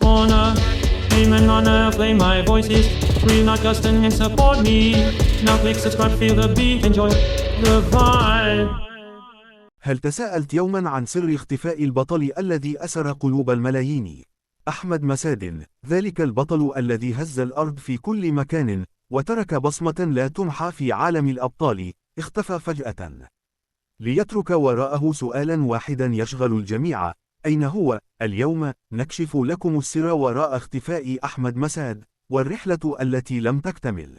corner. Demon on a flame, my voice is free, not just and support me. Now click subscribe, feel the beat, enjoy the vibe. هل تساءلت يوما عن سر اختفاء البطل الذي أسر قلوب الملايين؟ أحمد مساد، ذلك البطل الذي هز الأرض في كل مكان، وترك بصمة لا تمحى في عالم الأبطال، اختفى فجأة. ليترك وراءه سؤالا واحدا يشغل الجميع: أين هو؟ اليوم نكشف لكم السر وراء اختفاء أحمد مساد، والرحلة التي لم تكتمل.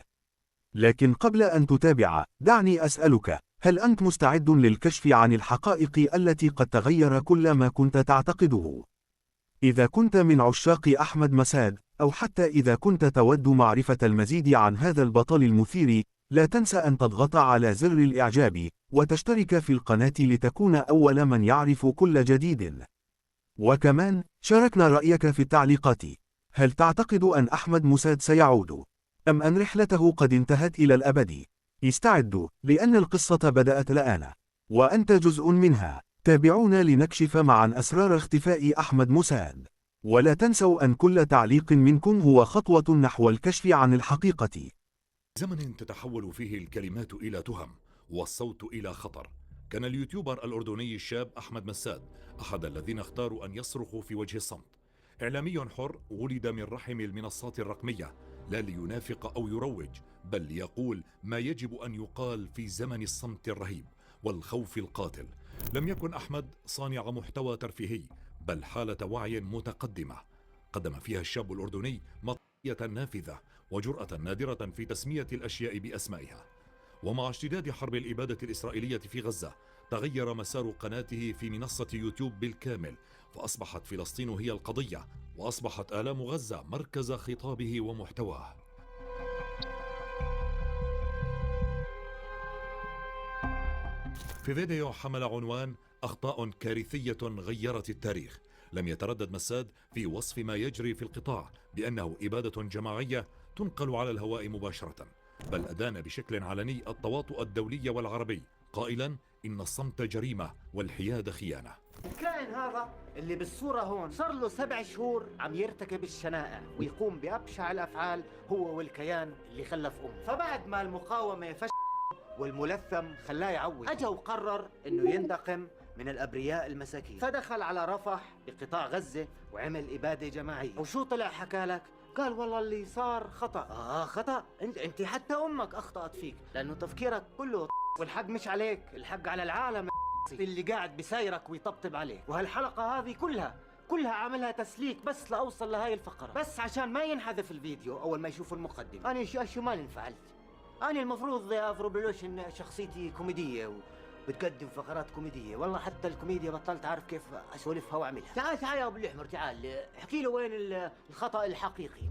لكن قبل أن تتابع، دعني أسألك: هل أنت مستعد للكشف عن الحقائق التي قد تغير كل ما كنت تعتقده؟ إذا كنت من عشاق أحمد مساد، أو حتى إذا كنت تود معرفة المزيد عن هذا البطل المثير، لا تنسى أن تضغط على زر الإعجاب، وتشترك في القناة لتكون أول من يعرف كل جديد. وكمان، شاركنا رأيك في التعليقات. هل تعتقد أن أحمد مساد سيعود؟ أم أن رحلته قد انتهت إلى الأبد؟ استعدوا، لأن القصة بدأت الآن، وأنت جزء منها. تابعونا لنكشف معا أسرار اختفاء أحمد مساد. ولا تنسوا أن كل تعليق منكم هو خطوة نحو الكشف عن الحقيقة. زمن تتحول فيه الكلمات إلى تهم والصوت إلى خطر. كان اليوتيوبر الأردني الشاب أحمد مساد أحد الذين اختاروا أن يصرخوا في وجه الصمت. إعلامي حر ولد من رحم المنصات الرقمية، لا لينافق أو يروج، بل ليقول ما يجب أن يقال في زمن الصمت الرهيب والخوف القاتل. لم يكن أحمد صانع محتوى ترفيهي، بل حالة وعي متقدمة قدم فيها الشاب الأردني مطية نافذة وجرأة نادرة في تسمية الأشياء بأسمائها. ومع اشتداد حرب الإبادة الإسرائيلية في غزة، تغير مسار قناته في منصة يوتيوب بالكامل، فأصبحت فلسطين هي القضية، وأصبحت آلام غزة مركز خطابه ومحتواه. في فيديو حمل عنوان أخطاء كارثية غيرت التاريخ، لم يتردد مساد في وصف ما يجري في القطاع بأنه إبادة جماعية تنقل على الهواء مباشرة، بل أدان بشكل علني التواطؤ الدولي والعربي، قائلا إن الصمت جريمة والحياد خيانة. الكائن هذا اللي بالصورة هون صار له 7 شهور عم يرتكب الشنائع ويقوم بأبشع الأفعال، هو والكيان اللي خلف أمه. فبعد ما المقاومة والملثم خلاه يعوج، أجا وقرر إنه ينتقم من الأبرياء المساكين، فدخل على رفح بقطاع غزة وعمل إبادة جماعية. وشو طلع حكالك؟ قال والله اللي صار خطأ. خطأ؟ انت حتى أمك أخطأت فيك، لأنه تفكيرك كله والحق مش عليك، الحق على العالم اللي قاعد بسايرك ويطبطب عليك. وهالحلقة هذه كلها عاملها تسليك بس لأوصل لهاي الفقرة، بس عشان ما ينحذف الفيديو أول ما يشوفوا المقدمة. أنا شو ما انفعلت. أنا المفروض أفرو بلوشن شخصيتي كوميدية وبتقدم فقرات كوميدية، والله حتى الكوميديا بطلت أعرف كيف أسولفها وأعملها. تعال يا أبو الأحمر، تعال احكي له وين الخطأ الحقيقي.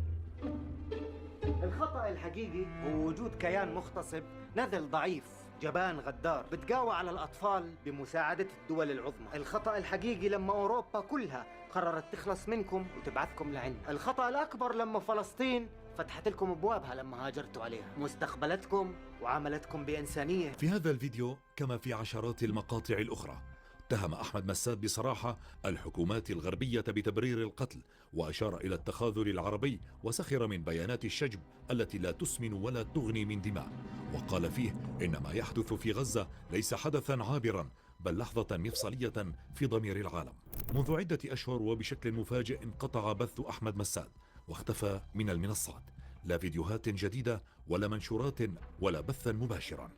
الخطأ الحقيقي هو وجود كيان مغتصب نذل ضعيف جبان غدار بتقاوى على الأطفال بمساعدة الدول العظمى. الخطأ الحقيقي لما أوروبا كلها قررت تخلص منكم وتبعثكم لعنا. الخطأ الأكبر لما فلسطين فتحت لكم أبوابها لما هاجرتوا عليها، مستقبلتكم وعاملتكم بإنسانية. في هذا الفيديو كما في عشرات المقاطع الأخرى، اتهم أحمد مساد بصراحة الحكومات الغربية بتبرير القتل، وأشار إلى التخاذل العربي، وسخر من بيانات الشجب التي لا تسمن ولا تغني من دماء، وقال فيه إن ما يحدث في غزة ليس حدثا عابرا، بل لحظة مفصلية في ضمير العالم. منذ عدة أشهر وبشكل مفاجئ انقطع بث أحمد مساد واختفى من المنصات، لا فيديوهات جديدة ولا منشورات ولا بثا مباشرا.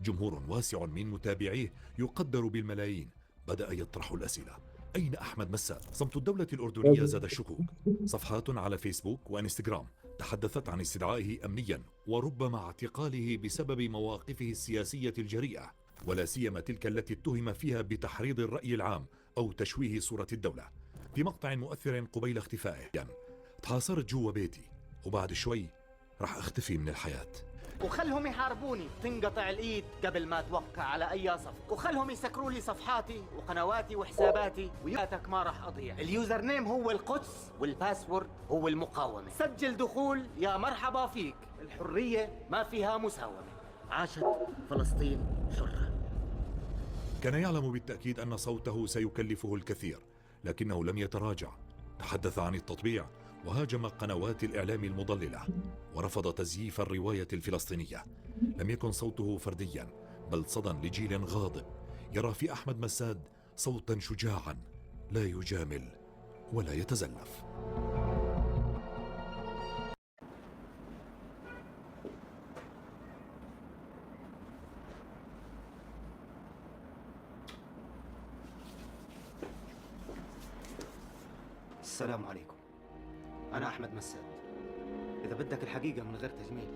جمهور واسع من متابعيه يقدر بالملايين بدأ يطرح الأسئلة: أين أحمد مساد؟ صمت الدولة الأردنية زاد الشكوك. صفحات على فيسبوك وإنستغرام تحدثت عن استدعائه أمنيا وربما اعتقاله بسبب مواقفه السياسية الجريئة، ولا سيما تلك التي اتهم فيها بتحريض الرأي العام أو تشويه صورة الدولة. في مقطع مؤثر قبيل اختفائه: تحاصرت جوا بيتي وبعد شوي راح اختفي من الحياة، وخلهم يحاربوني تنقطع الايد قبل ما اتوقع على اي صف، وخلهم يسكروا لي صفحاتي وقنواتي وحساباتي، وياتك ما راح اضيع. اليوزر نيم هو القدس والباسورد هو المقاومة. سجل دخول يا مرحبا فيك. الحرية ما فيها مساومة. عاشت فلسطين حرة. كان يعلم بالتأكيد أن صوته سيكلفه الكثير، لكنه لم يتراجع. تحدث عن التطبيع وهاجم قنوات الإعلام المضللة ورفض تزييف الرواية الفلسطينية. لم يكن صوته فرديا بل صدى لجيل غاضب يرى في أحمد مساد صوتا شجاعا لا يجامل ولا يتزلف. السلام عليكم. أنا أحمد مساد. إذا بدك الحقيقة من غير تجميل،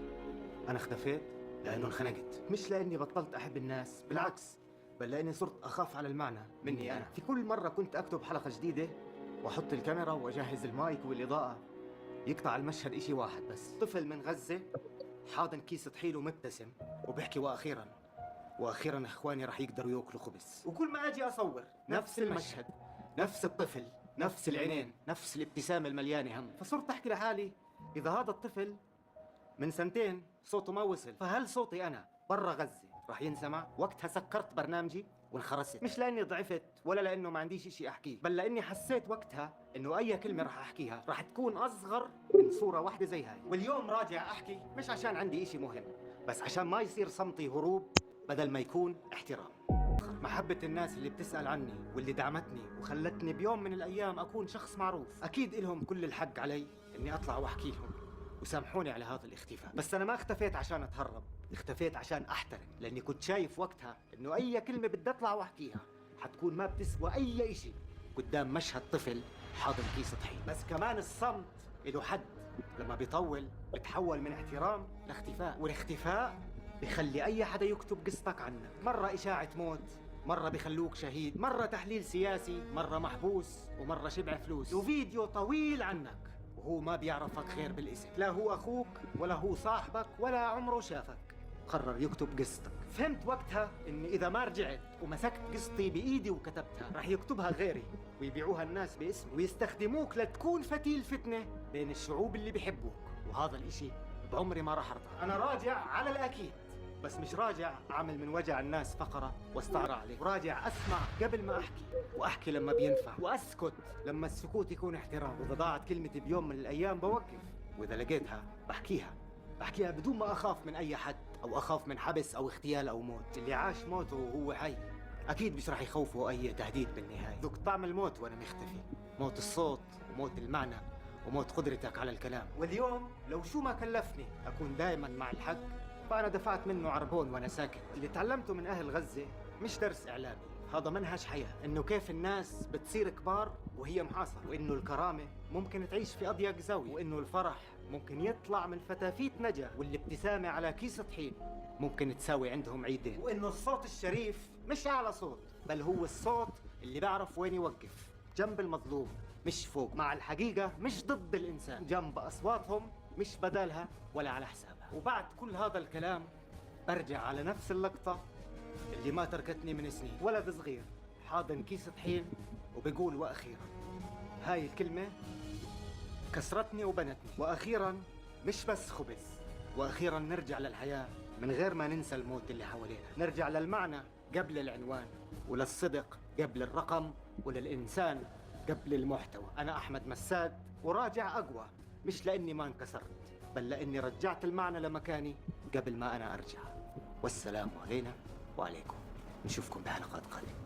أنا اختفيت لأنه انخنقت، مش لأني بطلت أحب الناس، بالعكس، بل لأني صرت أخاف على المعنى مني أنا. في كل مرة كنت أكتب حلقة جديدة وأحط الكاميرا وأجهز المايك والإضاءة، يقطع المشهد إشي واحد بس: طفل من غزة حاضن كيس طحين ومبتسم وبحكي وأخيرا إخواني رح يقدروا يأكلوا خبز. وكل ما أجي أصور نفس المشهد، نفس الطفل، نفس العينين، نفس الابتسامة المليانة هم. فصرت أحكي لحالي إذا هذا الطفل من سنتين صوته ما وصل، فهل صوتي أنا برا غزة رح ينسمع؟ وقتها سكرت برنامجي وانخرست، مش لأني ضعفت ولا لأنه ما عنديش إشي أحكيه، بل لأني حسيت وقتها إنه أي كلمة رح أحكيها رح تكون أصغر من صورة واحدة زي هاي. واليوم راجع أحكي مش عشان عندي إشي مهم، بس عشان ما يصير صمتي هروب بدل ما يكون احترام. محبة الناس اللي بتسأل عني واللي دعمتني وخلتني بيوم من الأيام أكون شخص معروف، أكيد إلهم كل الحق علي إني أطلع وأحكي لهم، وسامحوني على هذا الاختفاء. بس أنا ما اختفيت عشان أتهرب، اختفيت عشان أحترم، لأني كنت شايف وقتها إنه أي كلمة بدي أطلع وأحكيها حتكون ما بتسوى أي إشي قدام مشهد طفل حاضن كيس طحين. بس كمان الصمت له حد، لما بيطول بتحول من احترام لاختفاء، والاختفاء بخلي أي حدا يكتب قصتك عنك. مرة إشاعة موت، مرة بخلوك شهيد، مرة تحليل سياسي، مرة محبوس، ومرة شبع فلوس، وفيديو طويل عنك وهو ما بيعرفك غير بالاسم. لا هو أخوك ولا هو صاحبك ولا عمره شافك، قرر يكتب قصتك. فهمت وقتها إني إذا ما رجعت ومسكت قصتي بإيدي وكتبتها رح يكتبها غيري ويبيعوها الناس باسمي ويستخدموك لتكون فتيل فتنة بين الشعوب اللي بيحبوك، وهذا الإشي بعمري ما رح أرضى. أنا راجع على الأكيد، بس مش راجع أعمل من وجع الناس فقرة واستعر عليه، راجع أسمع قبل ما أحكي، وأحكي لما بينفع، وأسكت لما السكوت يكون احترام. وإذا ضاعت كلمتي بيوم من الأيام بوقف، وإذا لقيتها بحكيها بدون ما أخاف من أي حد أو أخاف من حبس أو اغتيال أو موت. اللي عاش موته وهو حي أكيد مش رح يخوفه أي تهديد بالنهاية. ذقت طعم الموت وأنا مختفي، موت الصوت وموت المعنى وموت قدرتك على الكلام. واليوم لو شو ما كلفني أكون دائما مع الحق، فأنا دفعت منه عربون وأنا ساكت. اللي تعلمته من أهل غزة مش درس إعلامي، هذا منهج حياة، إنه كيف الناس بتصير كبار وهي محاصرة، وإنه الكرامة ممكن تعيش في أضيق زاوية، وإنه الفرح ممكن يطلع من فتافيت نجا، والابتسامة على كيس طحين ممكن تساوي عندهم عيدين، وإنه الصوت الشريف مش أعلى صوت، بل هو الصوت اللي بيعرف وين يوقف، جنب المظلوم مش فوق، مع الحقيقة مش ضد الإنسان، جنب أصواتهم مش بدالها ولا على حسابها. وبعد كل هذا الكلام برجع على نفس اللقطة اللي ما تركتني من سنين. ولد صغير حاضن كيس طحين وبيقول وأخيرا. هاي الكلمة كسرتني وبنتني. وأخيرا مش بس خبز، وأخيرا نرجع للحياة من غير ما ننسى الموت اللي حوالينا، نرجع للمعنى قبل العنوان، وللصدق قبل الرقم، وللإنسان قبل المحتوى. أنا أحمد مساد وراجع أقوى، مش لأني ما انكسرت، بل لأني رجعت المعنى لمكاني قبل ما أنا أرجع. والسلام علينا وعليكم، نشوفكم بحلقات قادمة.